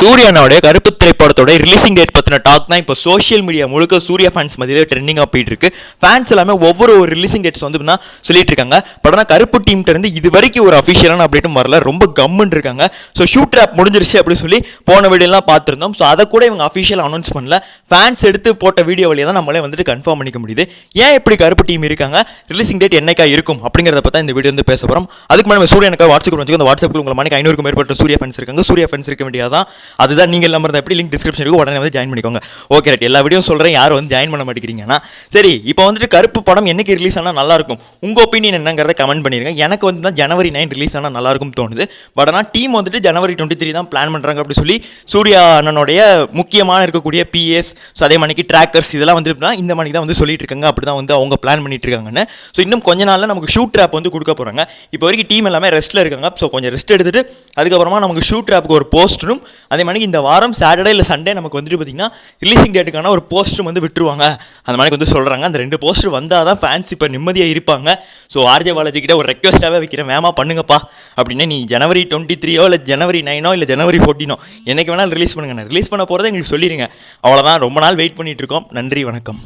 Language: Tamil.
சூர்யானோட கருப்பு திரைப்படத்தோட ரிலீசிங் டேட் பற்றின டாக் தான் இப்போ சோஷியல் மீடியா முழுக்க சூர்யா ஃபேன்ஸ் மத்தியில் ட்ரெண்டிங்காக போயிட்டு இருக்கு. ஃபேன்ஸ் எல்லாமே ஒவ்வொரு ரிலீசிங் டேட்ஸ் வந்து சொல்லிட்டு இருக்காங்க. பட் ஆனால் கருப்பு டீம்கிட்ட இருந்து இது வரைக்கும் ஒரு அஃபிஷியலான அப்டேட்டும் வரல, ரொம்ப கம்முன்னு இருக்காங்க. ஸோ ஷூட் ட்ராப் முடிஞ்சிருச்சு அப்படின்னு சொல்லி போன வீடியோலாம் பார்த்துருந்தோம். ஸோ அதை கூட இவங்க அஃபிஷியல் அனௌன்ஸ் பண்ணல. ஃபேன்ஸ் எடுத்து போட்ட வீடியோ வழியாக தான் நம்மளே வந்துட்டு கன்ஃபார்ம் பண்ணிக்க முடியுது. ஏன் இப்படி கருப்பு டீம் இருக்காங்க, ரிலீசிங் டேட் என்னைக்கா இருக்கும் அப்படிங்கிறத பற்றி இந்த வீடியோ வந்து பேச போகிறோம். அதுக்கு முன்னாடி சூர்யானுக்கு வாட்ஸ்அப் வச்சுக்கோ. அந்த வாட்ஸ்அப்பில் உங்களை மணிக்கு 500க்கும் மேற்பட்ட சூர்யா ஃபேன்ஸ் இருக்காங்க. சூர்யா ஃபேன்ஸ் இருக்க வேண்டியதான், அதுதான் நீங்கள் நம்பர் தான். எப்படி லிங்க் டிஸ்கிரிப்ஷன் இருக்கும், உடனே வந்து ஜாயின் பண்ணிக்கோங்க. ஓகே ரைட், எல்லா வீடியோ சொல்கிறேன், யாரும் வந்து ஜாயின் பண்ண மாட்டேங்கிறீங்கன்னா சரி. இப்போ வந்துட்டு கருப்பு படம் என்னைக்கு ரிலீஸ் ஆனால் நல்லா இருக்கும், உங்கள் ஒப்பீனியன் என்னங்கிறத கமெண்ட் பண்ணிடுங்க. எனக்கு வந்து தான் ஜனவரி 9 ரிலீஸ் ஆனால் நல்லா இருக்கும் தோணுது. பட் ஆனால் டீம் வந்துட்டு ஜனவரி 23 தான் பிளான் பண்ணுறாங்க அப்படி சொல்லி சூர்யா அண்ணனுடைய முக்கியமான இருக்கக்கூடிய பிஎஸ், ஸோ அதே மணிக்கு ட்ராக்கர்ஸ் இதெல்லாம் வந்து இந்த மணிக்கு தான் வந்து சொல்லிட்டு இருக்காங்க. அப்படி தான் வந்து அவங்க பிளான் பண்ணிட்டு இருக்காங்கன்னு. ஸோ இன்னும் கொஞ்ச நாளில் நமக்கு ஷூட் ட்ராப் வந்து கொடுக்க போகிறாங்க. இப்போ வரைக்கும் டீம் எல்லாமே ரெஸ்ட்டில் இருக்காங்க. ஸோ கொஞ்சம் ரெஸ்ட் எடுத்துட்டு அதுக்கப்புறமா நமக்கு ஷூட் ட்ராப்புக்கு ஒரு போஸ்டரும், அதே மாதிரி இந்த வாரம் சாட்டர்டே இல்லை சண்டே நமக்கு வந்துட்டு பார்த்தீங்கன்னா ரிலீசிங் டேட்டுக்கான ஒரு போஸ்டரும் வந்து விட்டுருவாங்க. அந்த மாதிரி வந்து சொல்கிறாங்க. அந்த 2 போஸ்டர் வந்தால் தான் ஃபேன்ஸ் இப்போ நிம்மதியாக இருப்பாங்க. ஸோ ஆர்ஜே பாலாஜி கிட்ட ஒரு ரெக்வஸ்ட்டாகவே வைக்கிறேன், வேமா பண்ணுங்கப்பா அப்படின்னு. நீ ஜனவரி 23 இல்லை ஜனவரி 9 இல்லை ஜனவரி 14 என்னைக்கு வேணாலும் ரிலீஸ் பண்ணுங்க. ரிலீஸ் பண்ண போகிறத எங்களுக்கு சொல்லிடுங்க. அவ்வளோதான். ரொம்ப நாள் வெயிட் பண்ணிட்டு இருக்கோம். நன்றி, வணக்கம்.